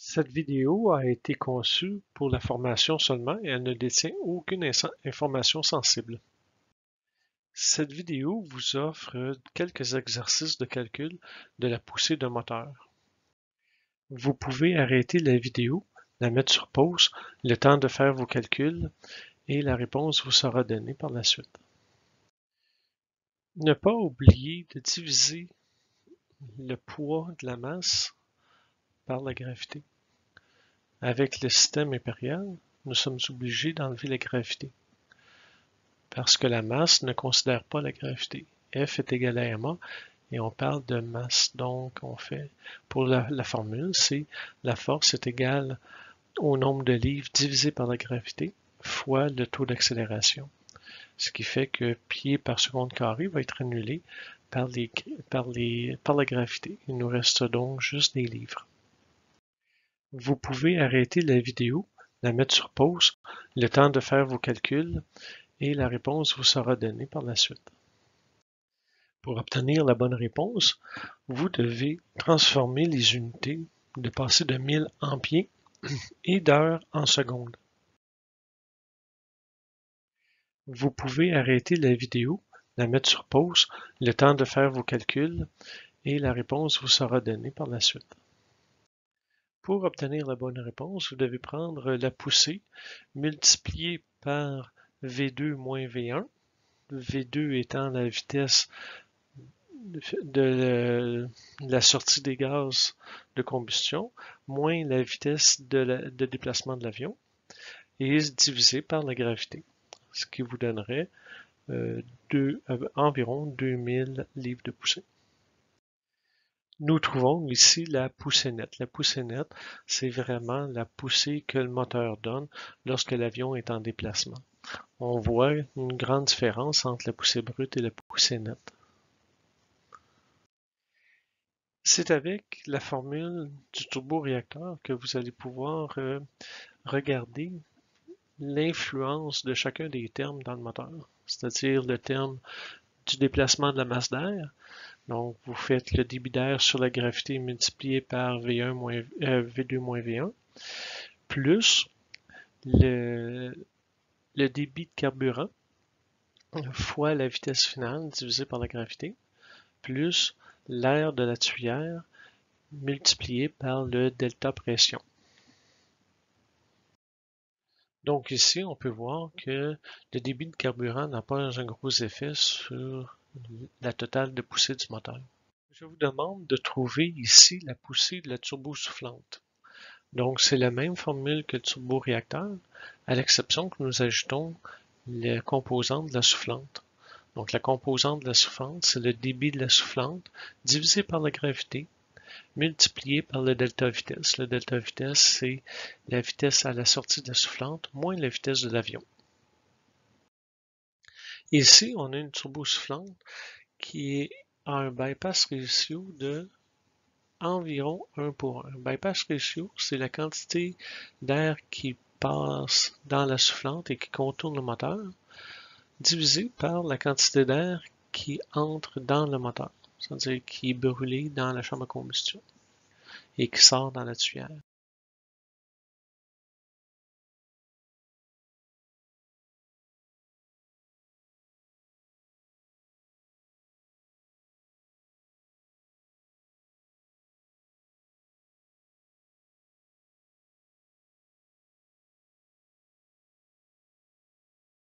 Cette vidéo a été conçue pour la formation seulement et elle ne détient aucune information sensible. Cette vidéo vous offre quelques exercices de calcul de la poussée d'un moteur. Vous pouvez arrêter la vidéo, la mettre sur pause, le temps de faire vos calculs et la réponse vous sera donnée par la suite. Ne pas oublier de diviser le poids de la masse par la gravité. Avec le système impérial, nous sommes obligés d'enlever la gravité, parce que la masse ne considère pas la gravité. F est égal à ma, et on parle de masse. Donc, on fait, pour la formule, c'est la force est égale au nombre de livres divisé par la gravité fois le taux d'accélération. Ce qui fait que pieds par seconde carré va être annulé par la gravité. Il nous reste donc juste des livres. Vous pouvez arrêter la vidéo, la mettre sur pause, le temps de faire vos calculs et la réponse vous sera donnée par la suite. Pour obtenir la bonne réponse, vous devez transformer les unités, de passer de 1000 en pieds et d'heures en secondes. Vous pouvez arrêter la vidéo, la mettre sur pause, le temps de faire vos calculs et la réponse vous sera donnée par la suite. Pour obtenir la bonne réponse, vous devez prendre la poussée multipliée par V2 moins V1, V2 étant la vitesse de la sortie des gaz de combustion, moins la vitesse de déplacement de l'avion, et divisé par la gravité, ce qui vous donnerait environ 2000 livres de poussée. Nous trouvons ici la poussée nette. La poussée nette, c'est vraiment la poussée que le moteur donne lorsque l'avion est en déplacement. On voit une grande différence entre la poussée brute et la poussée nette. C'est avec la formule du turboréacteur que vous allez pouvoir regarder l'influence de chacun des termes dans le moteur, c'est-à-dire le terme du déplacement de la masse d'air. Donc, vous faites le débit d'air sur la gravité multiplié par V2 moins V1, plus le débit de carburant fois la vitesse finale divisé par la gravité, plus l'air de la tuyère multiplié par le delta pression. Donc ici, on peut voir que le débit de carburant n'a pas un gros effet sur la totale de poussée du moteur. Je vous demande de trouver ici la poussée de la turbosoufflante. Donc c'est la même formule que le turboréacteur, à l'exception que nous ajoutons les composantes de la soufflante. Donc la composante de la soufflante, c'est le débit de la soufflante divisé par la gravité, multiplié par le delta vitesse. Le delta vitesse, c'est la vitesse à la sortie de la soufflante moins la vitesse de l'avion. Ici, on a une turbosoufflante qui a un bypass ratio de environ 1 pour 1. Bypass ratio, c'est la quantité d'air qui passe dans la soufflante et qui contourne le moteur, divisé par la quantité d'air qui entre dans le moteur, c'est-à-dire qui est brûlé dans la chambre à combustion et qui sort dans la tuyère.